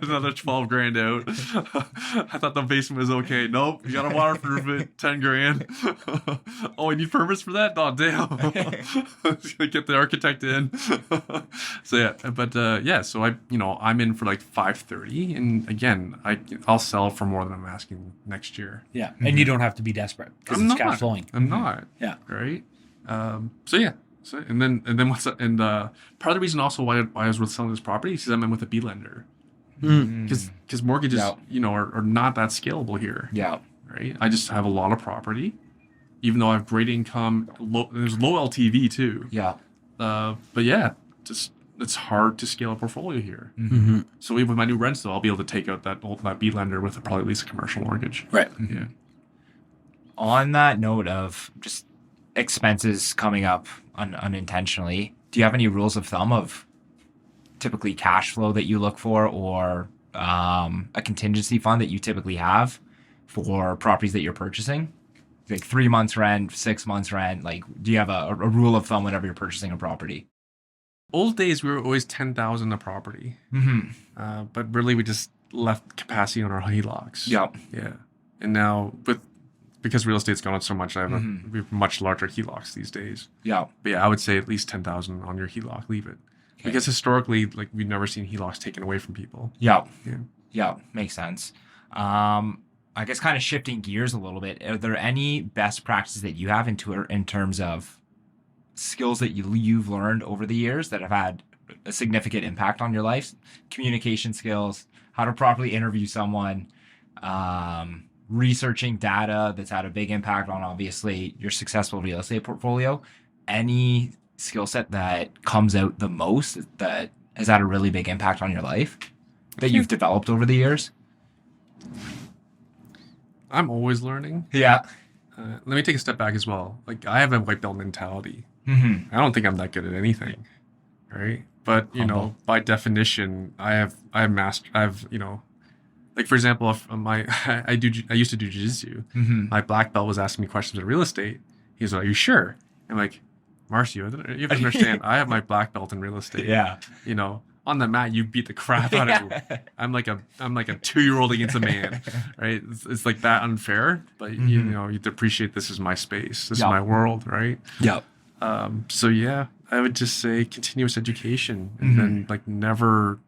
Another $12,000 out. I thought the basement was okay. Nope. You gotta waterproof it. $10,000. Oh, you need permits for that? Oh, damn. Get the architect in. So yeah, but so I'm in for like 530, and again, I'll sell for more than I'm asking next year. Yeah. And you don't have to be desperate because it's cash flowing. I'm not. Yeah. Right. So yeah. So and then part of the reason also why I was selling this property is because I'm in with a B lender. Because mortgages are not that scalable here. Yeah. Right. I just have a lot of property, even though I have great income. There's low LTV too. Yeah. But yeah, just it's hard to scale a portfolio here. So even with my new rents, though, I'll be able to take out that B lender with probably at least a commercial mortgage. Right. Yeah. On that note of just expenses coming up unintentionally, do you have any rules of thumb of typically cash flow that you look for, or a contingency fund that you typically have for properties that you're purchasing? Like 3 months rent, 6 months rent. Like, do you have a rule of thumb whenever you're purchasing a property? Old days, we were always 10,000 a property. But really, we just left capacity on our HELOCs. Yeah. Yeah. And now, because real estate's gone up so much, we have much larger HELOCs these days. Yeah. But yeah, I would say at least 10,000 on your HELOC. Leave it. Okay. Because historically, like, we've never seen HELOCs taken away from people. Yeah. Yeah. Yeah. Makes sense. I guess kind of shifting gears a little bit, are there any best practices that you have in terms of skills that you've learned over the years that have had a significant impact on your life? Communication skills, how to properly interview someone, researching data that's had a big impact on obviously your successful real estate portfolio. Any skill set that comes out the most that has had a really big impact on your life that you've developed over the years? I'm always learning. Yeah. Let me take a step back as well. Like, I have a white belt mentality. I don't think I'm that good at anything, right? But by definition, like, for example, if I used to do jiu-jitsu. My black belt was asking me questions of real estate. He's like, "Are you sure?" I'm like, "Marcio, you have to understand. I have my black belt in real estate. Yeah. On the mat, you beat the crap out of me. I'm like a 2-year-old against a man, right? It's like that unfair, but you have to appreciate this is my space. This is my world, right? Yeah. So yeah, I would just say continuous education, and then like never,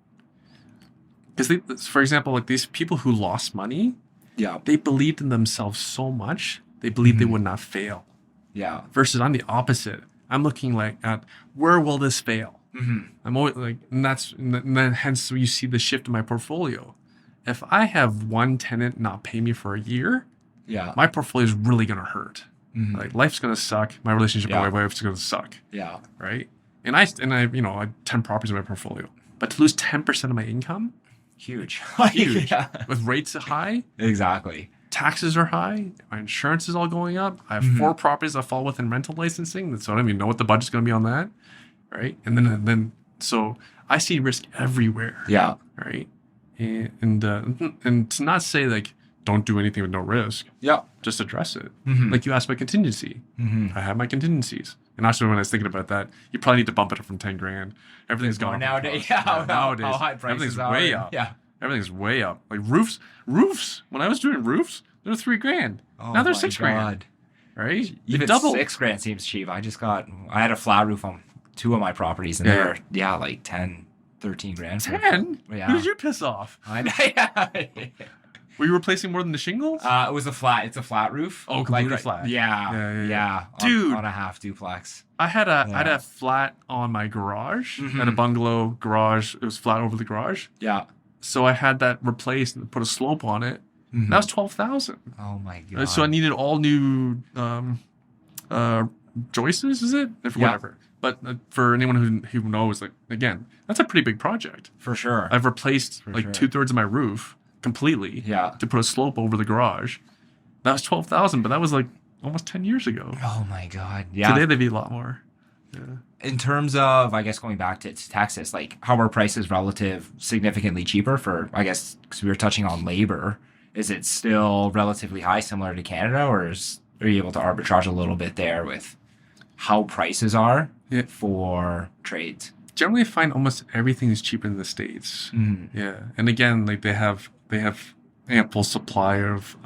because for example, like these people who lost money, Yeah. They believed in themselves so much, they believed they would not fail. Yeah. Versus I'm the opposite. I'm looking like at where will this fail? Mm-hmm. I'm always like, and then hence you see the shift in my portfolio. If I have one tenant not pay me for a year, Yeah. my portfolio is really gonna hurt. Mhm. Like life's gonna suck. My relationship Yeah. with my wife's gonna suck. Yeah. Right? And I I had 10 properties in my portfolio, but to lose 10% of my income, Huge. huge. Yeah. With rates high, Exactly. taxes are high, my insurance is all going up. I have 4 properties that fall within rental licensing, so I don't even know what the budget's gonna be on that. Right? And then so I see risk everywhere. Yeah. Right? And to not say like don't do anything with no risk, Yeah. just address it. Mhm. Like you asked my contingency. I have my contingencies. And actually, when I was thinking about that, you probably need to bump it up from 10 grand. Everything's gone up in nowadays. cost. Yeah. Nowadays, How high prices everything's are. way up. Yeah. Everything's way up. Like roofs. When I was doing roofs, they were 3 grand. Now they're 6 grand. Right? Even They doubled. 6 grand seems cheap. I had a flat roof on 2 of my properties, and Yeah. they were like 10, 13 grand. 10? Yeah. Who did you piss off? I know. Yeah. Were you replacing more than the shingles? It was it's a flat roof. Oh, completely flat. Yeah. Dude. On a half duplex. I had a flat on my garage. I had a bungalow garage. It was flat over the garage. Yeah. So I had that replaced and put a slope on it. That was $12,000. Oh my god. So I needed all new joists, is it? If Yeah. whatever. But for anyone who knows, like again, that's a pretty big project. For sure. I've replaced For like sure. 2/3 of my roof completely. Yeah. To put a slope over the garage. That was $12,000, but that was like almost 10 years ago. Oh my god. Yeah. Today they'd be a lot more. Yeah. In terms of, I guess, going back to Texas, like how are prices relative significantly cheaper for, I guess, because we were touching on labor. Is it still relatively high, similar to Canada, or are you able to arbitrage a little bit there with how prices are for trades? Generally, I find almost everything is cheaper in the States. Yeah, and again, like they have ample supply of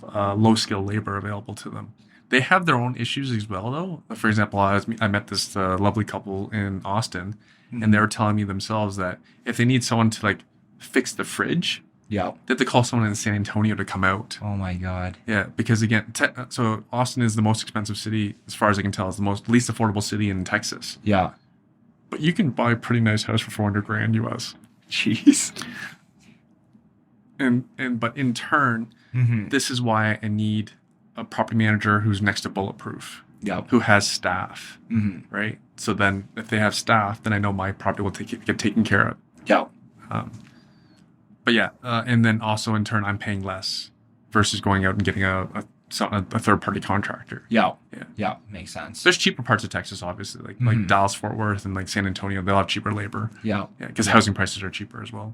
low skill labor available to them. They have their own issues as well, though. For example, I met this lovely couple in Austin, and they were telling me themselves that if they need someone to like fix the fridge, Yeah. they have to call someone in San Antonio to come out. Oh my god. Yeah, because again, so Austin is the most expensive city, as far as I can tell, is the least affordable city in Texas. Yeah. But you can buy a pretty nice house for 400 grand US. Jeez. But in turn, this is why I need a property manager who's next to bulletproof. Yeah. Who has staff, right? So then, if they have staff, then I know my property will get taken care of. Yeah. But yeah, and then also in turn, I'm paying less versus going out and getting a third party contractor. Yeah. Yeah. Yeah. Makes sense. There's cheaper parts of Texas, obviously, like Dallas, Fort Worth, and like San Antonio. They'll have cheaper labor. Yeah. Yeah, because housing prices are cheaper as well.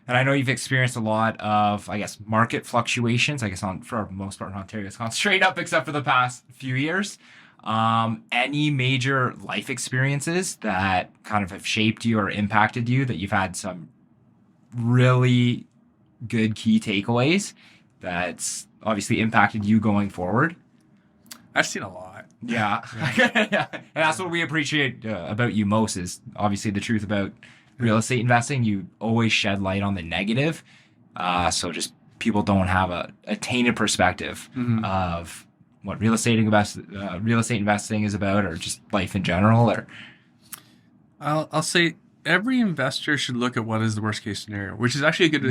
And I know you've experienced a lot of, I guess, market fluctuations. I guess for the most part in Ontario, it's gone straight up except for the past few years. Any major life experiences that kind of have shaped you or impacted you that you've had some really good key takeaways that's obviously impacted you going forward? I've seen a lot. Yeah. Yeah. And that's what we appreciate about you most is obviously the truth about real estate investing. You always shed light on the negative. So just people don't have a tainted perspective of what real estate investing is about, or just life in general. Or I'll say every investor should look at what is the worst case scenario, which is actually a good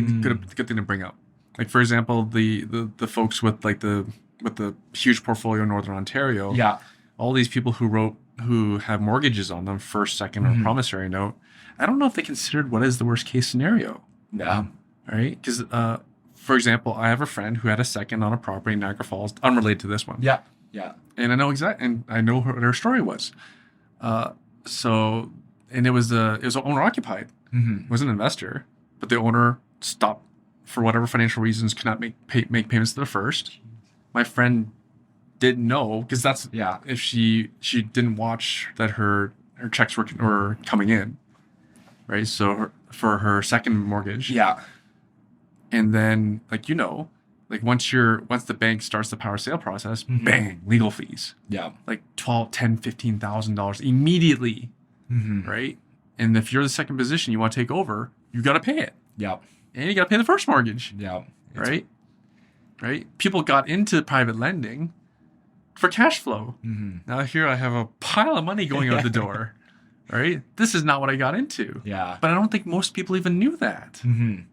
thing to bring up. Like for example, the folks with the huge portfolio in Northern Ontario. Yeah. All these people who have mortgages on them, first, second, or promissory note. I don't know if they considered what is the worst case scenario. Yeah. Right? Because, for example, I have a friend who had a second on a property in Niagara Falls, unrelated to this one. Yeah. Yeah. And I know and I know what her story was. And it was owner occupied. It was an investor, but the owner stopped for whatever financial reasons, could not make payments to the first. My friend didn't know, because that's if she didn't watch that her checks were coming in. Right, so for her second mortgage, and then like once the bank starts the power sale process, bang, legal fees, like $10,000-$15,000 immediately, right? And if you're the second position, you want to take over, you got to pay it, and you got to pay the first mortgage, right? right? People got into private lending for cash flow. Now here I have a pile of money going out the door, right? This is not what I got into. Yeah. But I don't think most people even knew that,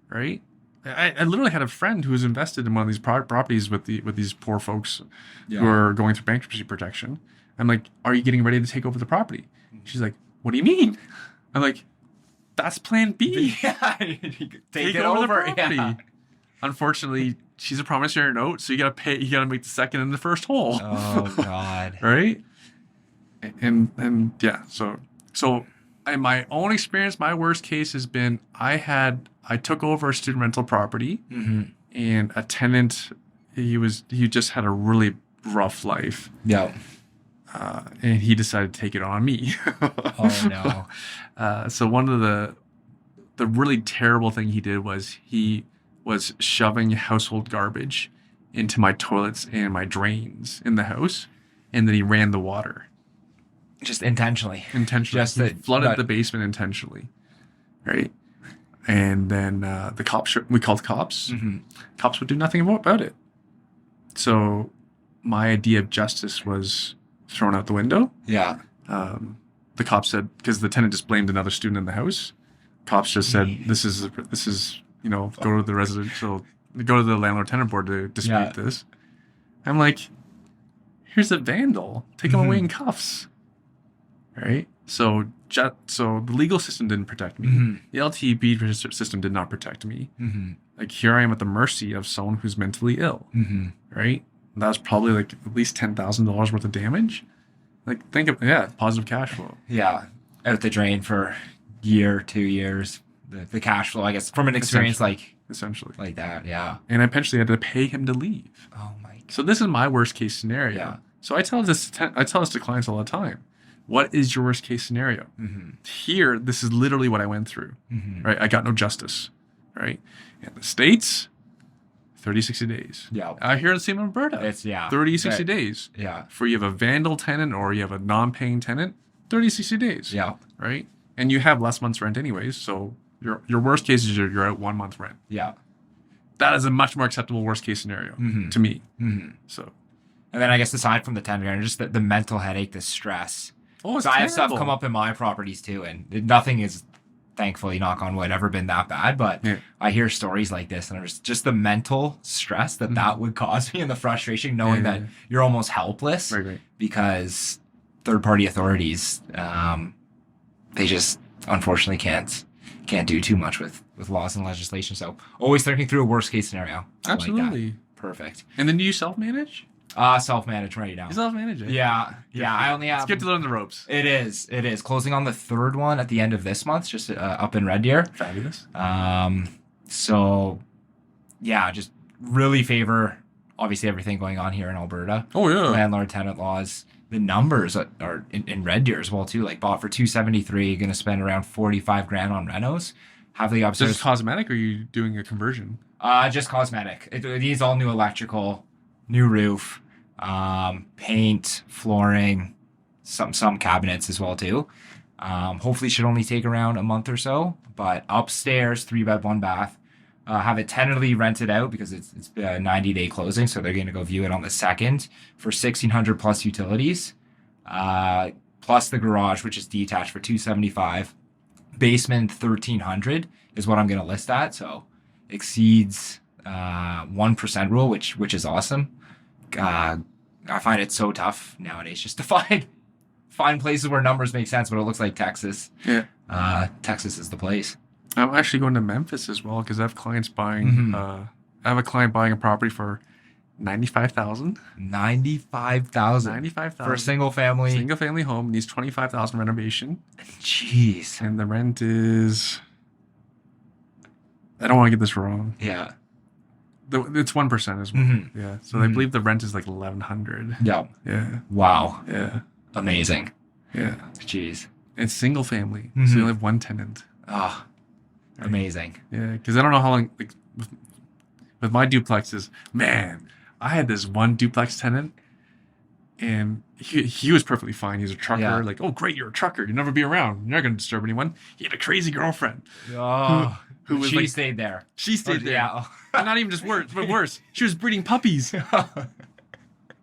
right? I literally had a friend who was invested in one of these properties with these poor folks who are going through bankruptcy protection. I'm like, are you getting ready to take over the property? She's like, what do you mean? I'm like, that's plan B. Yeah. Take it over. the property. Yeah. Unfortunately, she's a promissory note, so you gotta make the second and the first hole. Oh God. Right? And yeah, so in my own experience, my worst case has been I took over a student rental property, and a tenant, he just had a really rough life. Yeah. And he decided to take it on me. Oh no. So one of the really terrible thing he did was he was shoving household garbage into my toilets and my drains in the house, and then he ran the water. Just intentionally. Just he flooded the basement intentionally, right? And then the cops, we called the cops. Cops would do nothing about it. So my idea of justice was thrown out the window. Yeah. The cops said, because the tenant just blamed another student in the house. Cops just said, this is go to the landlord tenant board to dispute this. I'm like, here's a vandal. Take him away in cuffs. Right? So the legal system didn't protect me. The LTB system did not protect me. Like, here I am at the mercy of someone who's mentally ill. Right? That was probably like at least $10,000 worth of damage. Like, think of positive cash flow. Yeah. Out the drain for year, 2 years. The cash flow, I guess, from an experience essentially like that. Yeah. And I eventually had to pay him to leave. Oh my God. So this is my worst case scenario. Yeah. So I tell this to clients all the time. What is your worst case scenario? Here, this is literally what I went through. Right? I got no justice. Right? In the States, 30, 60 days. Yeah. Out here in the state of Alberta, It's 30, 60 days. Yeah. For you have a vandal tenant or you have a non-paying tenant, 30, 60 days. Yeah. Right? And you have less month's rent anyways, so your worst case is you're out 1 month rent. Yeah. That is a much more acceptable worst case scenario to me. So, and then I guess aside from the tenant, just the mental headache, the stress. it's I have stuff terrible. come up in my properties too, and nothing is, thankfully, knock on wood, ever been that bad. But I hear stories like this, and there's just the mental stress that would cause me, and the frustration knowing that you're almost helpless because third-party authorities, they just unfortunately can't do too much with laws and legislation. So always thinking through a worst-case scenario. Absolutely. Like that. Perfect. And then do you self-manage? Self-manage right now. You self-manage it? Yeah. I only have... It's good to learn the ropes. It is. Closing on the third one at the end of this month, just up in Red Deer. Fabulous. So, yeah, just really favor, obviously, everything going on here in Alberta. Oh, yeah. Landlord-tenant laws. The numbers are in Red Deer as well, too. Like, bought for $273, going to spend around $45,000 on renos. Have the upstairs... Just cosmetic, or are you doing a conversion? Just cosmetic. It needs all new electrical, new roof, paint, flooring, some cabinets as well too. Hopefully should only take around a month or so, but upstairs, 3-bed, 1 bath. Have it tentatively rented out because it's a 90-day closing, so they're going to go view it on the 2nd for $1,600 plus utilities, plus the garage, which is detached, for $275. Basement $1,300 is what I'm going to list at, so exceeds 1% rule, which is awesome. I find it so tough nowadays just to find places where numbers make sense, but it looks like Texas. Yeah. Texas is the place. I'm actually going to Memphis as well because I have clients buying. I have a client buying a property for $95,000. $95,000 for a single family home. Needs $25,000 renovation. Jeez. And the rent is... I don't want to get this wrong. Yeah. It's 1% as well. Yeah. So I believe the rent is like $1,100. Yeah. Yeah. Wow. Yeah. Amazing. Yeah. Jeez. It's single family. So you only have one tenant. Oh, amazing. Yeah. Because I don't know how long, like, with my duplexes, man, I had this one duplex tenant and he was perfectly fine. He's a trucker. Yeah. Like, oh, great, you're a trucker. You'll never be around. You're not going to disturb anyone. He had a crazy girlfriend Oh. who was She like, stayed there. she stayed there. Yeah. And not even just worse, but worse. She was breeding puppies.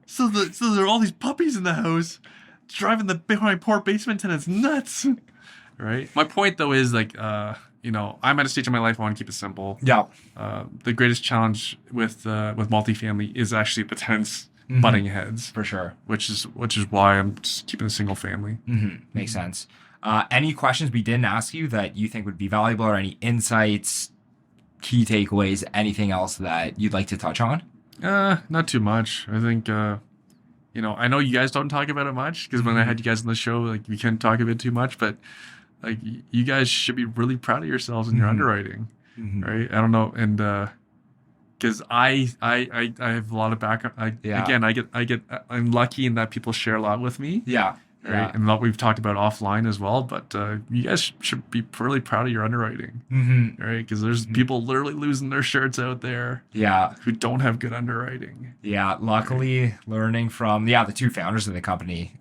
So there are all these puppies in the house, driving my poor basement tenants nuts. Right. My point though is like, I'm at a stage in my life I want to keep it simple. Yeah. The greatest challenge with multifamily is actually the tenants butting heads, For sure. which is why I'm just keeping a single family. Makes sense. Any questions we didn't ask you that you think would be valuable, or any insights, key takeaways, anything else that you'd like to touch on? Not too much. I think, I know you guys don't talk about it much because when I had you guys on the show, like we couldn't talk about it too much, but like you guys should be really proud of yourselves in your underwriting, right? I don't know, and because I have a lot of background. I'm lucky in that people share a lot with me. Yeah. Right. Yeah. And that we've talked about offline as well, but you guys should be really proud of your underwriting, right? Because there's people literally losing their shirts out there, who don't have good underwriting. Yeah, luckily learning from the two founders of the company,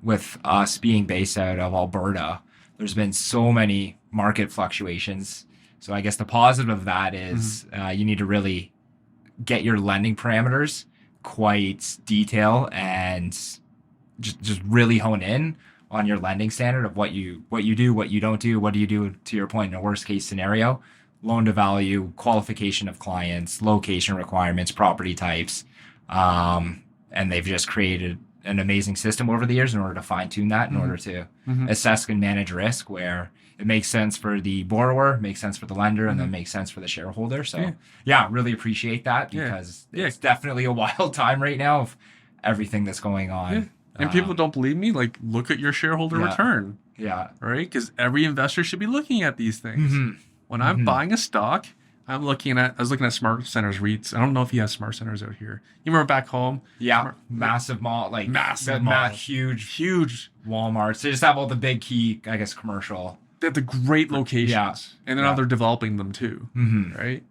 with us being based out of Alberta, there's been so many market fluctuations. So I guess the positive of that is you need to really get your lending parameters quite detailed and just really hone in on your lending standard of what you do, what you don't do, what do you do, to your point, in a worst case scenario, loan to value, qualification of clients, location requirements, property types. And they've just created an amazing system over the years in order to fine tune that, in order to assess and manage risk where it makes sense for the borrower, makes sense for the lender, and then makes sense for the shareholder. So really appreciate that, because it's definitely a wild time right now of everything that's going on. Yeah. And people don't believe me, like, look at your shareholder return. Yeah. Right? Because every investor should be looking at these things. When I'm buying a stock, I was looking at Smart Centers REITs. I don't know if you have Smart Centers out here. You remember back home? Yeah. Massive mall, like massive mall. Huge Walmarts. They just have all the big key, I guess, commercial. They have the great locations. Yeah. And then now they're developing them too. Right?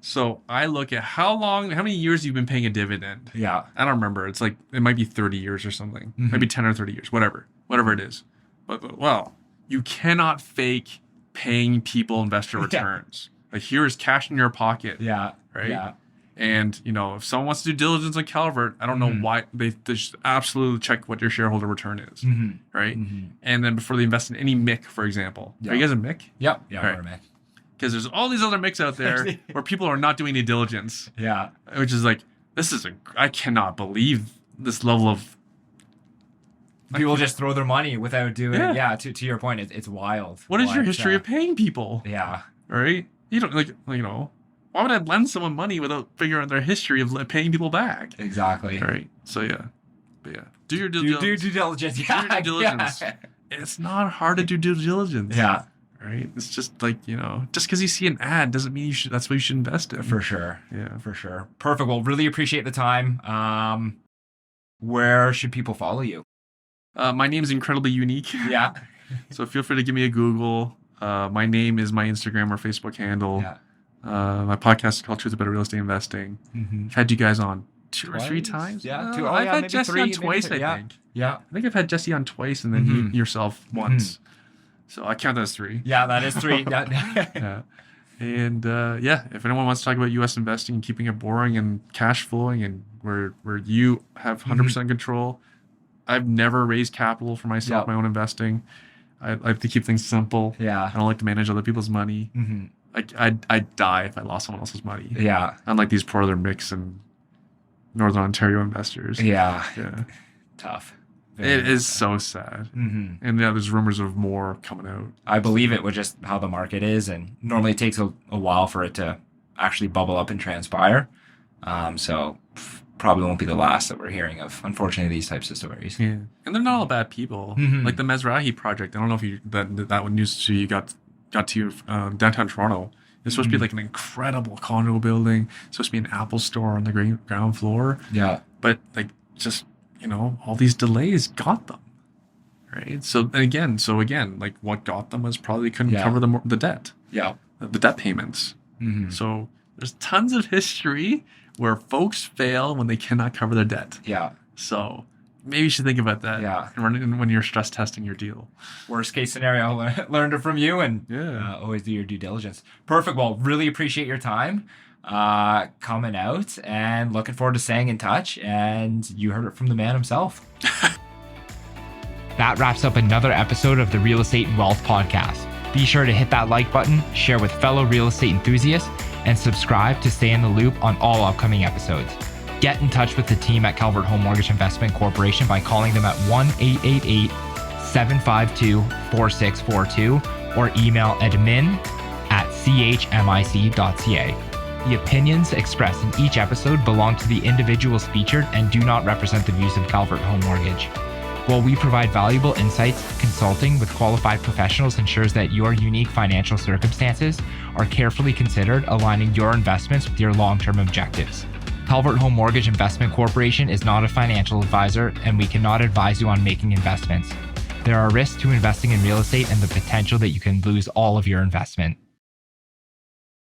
So I look at how many years you've been paying a dividend. Yeah. I don't remember. It's like, it might be 30 years or something. Maybe 10 or 30 years, whatever it is. But you cannot fake paying people investor returns. Like, here is cash in your pocket. Yeah. Right. Yeah. And, if someone wants to do diligence on Calvert, I don't know why they just absolutely check what your shareholder return is. Right. And then before they invest in any MIC, for example. Are you guys a MIC? Yep. Yeah. Right. We're a MIC. Because there's all these other MICs out there where people are not doing any diligence. Yeah. Which is like, I cannot believe this level of... People just throw their money without doing... Yeah. To your point, it's wild. What is your history of paying people? Yeah. Right? You don't, why would I lend someone money without figuring out their history of paying people back? Exactly. Right. So, yeah. But, yeah. Do your due diligence. Do due diligence. Yeah. Do your due diligence. Yeah. It's not hard to do due diligence. Yeah. Right? It's just like, just because you see an ad doesn't mean that's what you should invest in. For sure. Yeah. For sure. Perfect. Well, really appreciate the time. Where should people follow you? My name is incredibly unique. Yeah. So feel free to give me a Google. My name is my Instagram or Facebook handle. Yeah. My podcast is called Truth About Real Estate Investing. I've had you guys on two or three times. Yeah. I've had Jesse on twice, I think. Yeah. I think I've had Jesse on twice and then you yourself once. So I count that as 3. Yeah, that is 3. Yeah. And if anyone wants to talk about U.S. investing and keeping it boring and cash flowing and where you have 100% control, I've never raised capital for myself, my own investing. I like to keep things simple. Yeah. I don't like to manage other people's money. I'd die if I lost someone else's money. Yeah. Unlike these poor other mix and Northern Ontario investors. Yeah. Yeah. Tough. It is so sad. And there's rumors of more coming out. I believe it with just how the market is, and normally it takes a while for it to actually bubble up and transpire. So probably won't be the last that we're hearing of, unfortunately, these types of stories. Yeah. And they're not all bad people. Like the Mizrahi project. I don't know if that one news to you got to you downtown Toronto. It's supposed to be like an incredible condo building. It's supposed to be an Apple store on the ground floor. Yeah. But like just all these delays got them, right? So again, like what got them was probably couldn't cover the debt. Yeah. The debt payments. So there's tons of history where folks fail when they cannot cover their debt. Yeah. So maybe you should think about that. Yeah. When you're stress testing your deal. Worst case scenario, learned it from you, and always do your due diligence. Perfect. Well, really appreciate your time coming out, and looking forward to staying in touch. And you heard it from the man himself. That wraps up another episode of the Real Estate and Wealth Podcast. Be sure to hit that like button, share with fellow real estate enthusiasts, and subscribe to stay in the loop on all upcoming episodes. Get in touch with the team at Calvert Home Mortgage Investment Corporation by calling them at 1-888-752-4642 or email admin@chmic.ca. The opinions expressed in each episode belong to the individuals featured and do not represent the views of Calvert Home Mortgage. While we provide valuable insights, consulting with qualified professionals ensures that your unique financial circumstances are carefully considered, aligning your investments with your long-term objectives. Calvert Home Mortgage Investment Corporation is not a financial advisor, and we cannot advise you on making investments. There are risks to investing in real estate and the potential that you can lose all of your investment.